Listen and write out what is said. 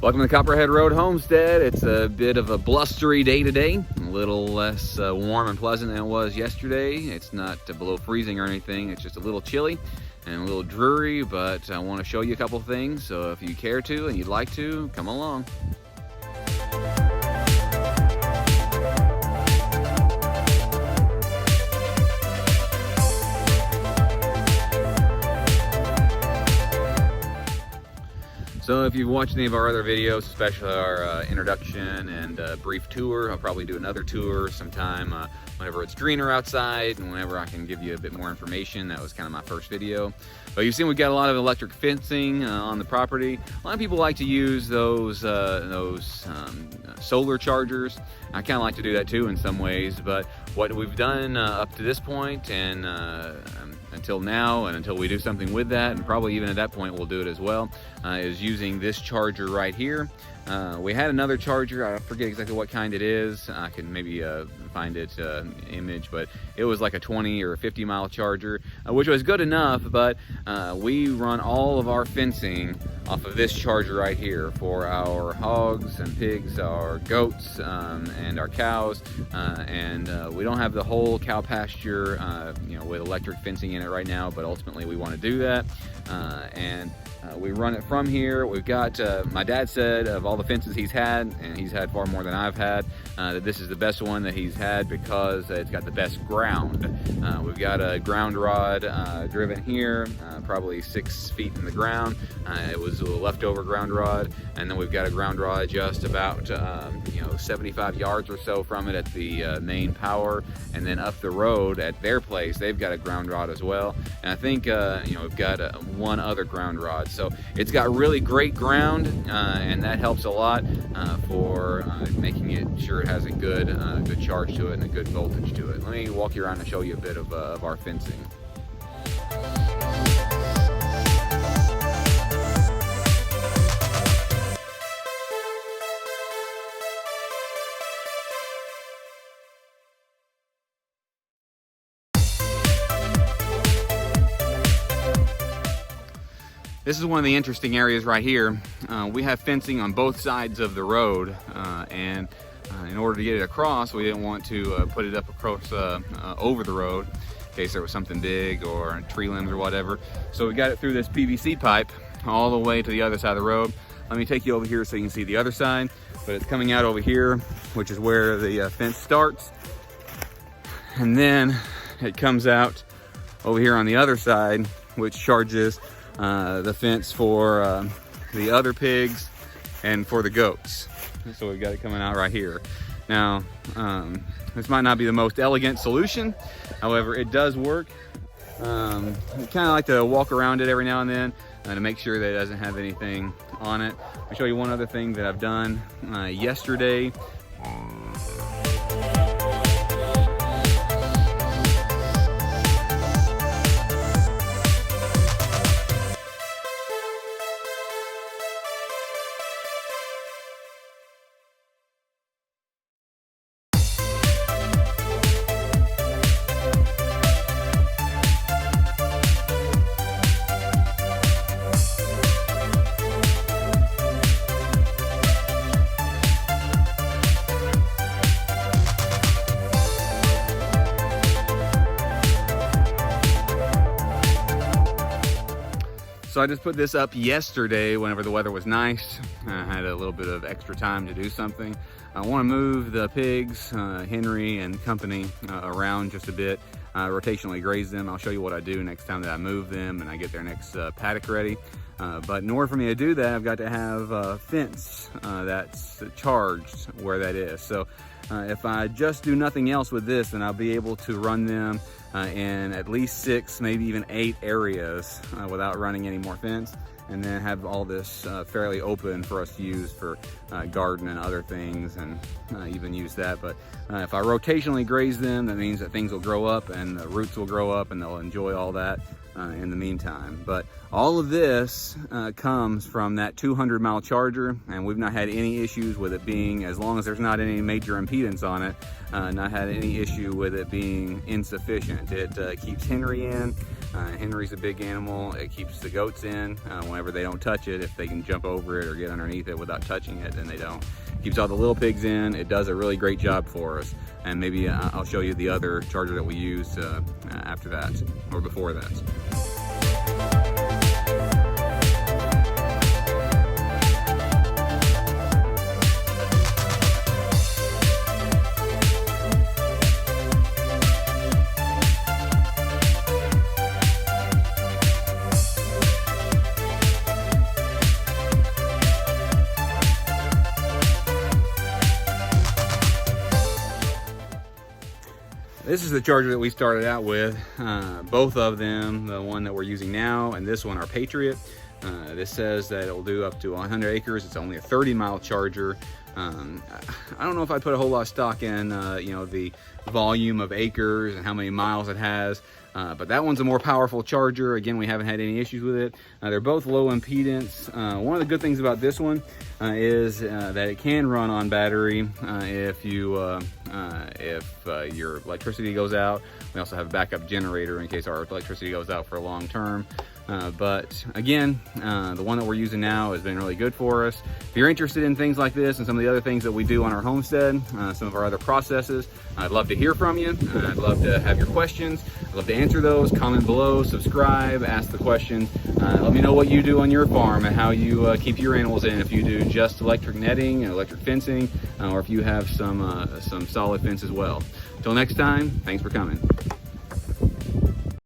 Welcome to Copperhead Road Homestead. It's a bit of a blustery day today, a little less warm and pleasant than it was yesterday. It's not below freezing or anything, it's just a little chilly and a little dreary, but I want to show you a couple things, so if you care to and you'd like to, come along. So if you've watched any of our other videos, especially our introduction and brief tour, I'll probably do another tour sometime whenever it's greener outside and whenever I can give you a bit more information. That was kind of my first video. But you've seen we've got a lot of electric fencing on the property. A lot of people like to use those solar chargers. I kind of like to do that too in some ways, but what we've done up to this point and until now and until we do something with that, and probably even at that point we'll do it as well, is using this charger right here. We had another charger, I forget exactly what kind it is. I can maybe find it image, but it was like a 20 or 50 mile charger, which was good enough, but we run all of our fencing off of this charger right here for our hogs and pigs, our goats, and our cows, and we don't have the whole cow pasture with electric fencing in it right now, but ultimately we want to do that. We run it from here. We've got, my dad said of all the fences he's had, and he's had far more than I've had, that this is the best one that he's had because it's got the best ground. We've got a ground rod driven here, probably 6 feet in the ground. It was a leftover ground rod, and then we've got a ground rod just about 75 yards or so from it at the main power, and then up the road at their place they've got a ground rod as well, and I think we've got one other ground rod. So it's got really great ground, and that helps a lot for making it sure it has a good charge to it and a good voltage to it. Let me walk you around and show you a bit of our fencing. This is one of the interesting areas right here. We have fencing on both sides of the road, and in order to get it across, we didn't want to put it up across over the road in case there was something big or tree limbs or whatever. So we got it through this PVC pipe all the way to the other side of the road. Let me take you over here so you can see the other side, but it's coming out over here, which is where the fence starts. And then it comes out over here on the other side, which charges the fence for the other pigs and for the goats. So we've got it coming out right here. Now, this might not be the most elegant solution, however, it does work. I kind of like to walk around it every now and then to make sure that it doesn't have anything on it. I'll show you one other thing that I've done yesterday. So I just put this up yesterday whenever the weather was nice. I had a little bit of extra time to do something. I want to move the pigs, Henry and company, around just a bit, rotationally graze them. I'll show you what I do next time that I move them and I get their next paddock ready. But in order for me to do that, I've got to have a fence that's charged where that is. So if I just do nothing else with this, then I'll be able to run them in at least 6, maybe even 8 areas without running any more fence, and then have all this fairly open for us to use for garden and other things, and even use that. But if I rotationally graze them, that means that things will grow up and the roots will grow up and they'll enjoy all that in the meantime. But all of this comes from that 200-mile charger, and we've not had any issues with it being, as long as there's not any major impedance on it, not had any issue with it being insufficient. It keeps Henry in, Henry's a big animal. It keeps the goats in whenever they don't touch it. If they can jump over it or get underneath it without touching it, then they don't. Keeps all the little pigs in. It does a really great job for us. And maybe I'll show you the other charger that we use after that, or before that. This is the charger that we started out with. Both of them, the one that we're using now and this one, are Patriot. This says that it will do up to 100 acres. It's only a 30-mile charger. I don't know if I put a whole lot of stock in, you know, the volume of acres and how many miles it has. But that one's a more powerful charger. Again, we haven't had any issues with it. They're both low impedance. One of the good things about this one is that it can run on battery if your electricity goes out. We also have a backup generator in case our electricity goes out for a long term. But again, the one that we're using now has been really good for us. If you're interested in things like this and some of the other things that we do on our homestead, some of our other processes, I'd love to hear from you. I'd love to have your questions. I'd love to answer those. Comment below, subscribe, ask the questions. Let me know what you do on your farm and how you keep your animals in. If you do just electric netting and electric fencing, or if you have some solid fence as well. Until next time, thanks for coming.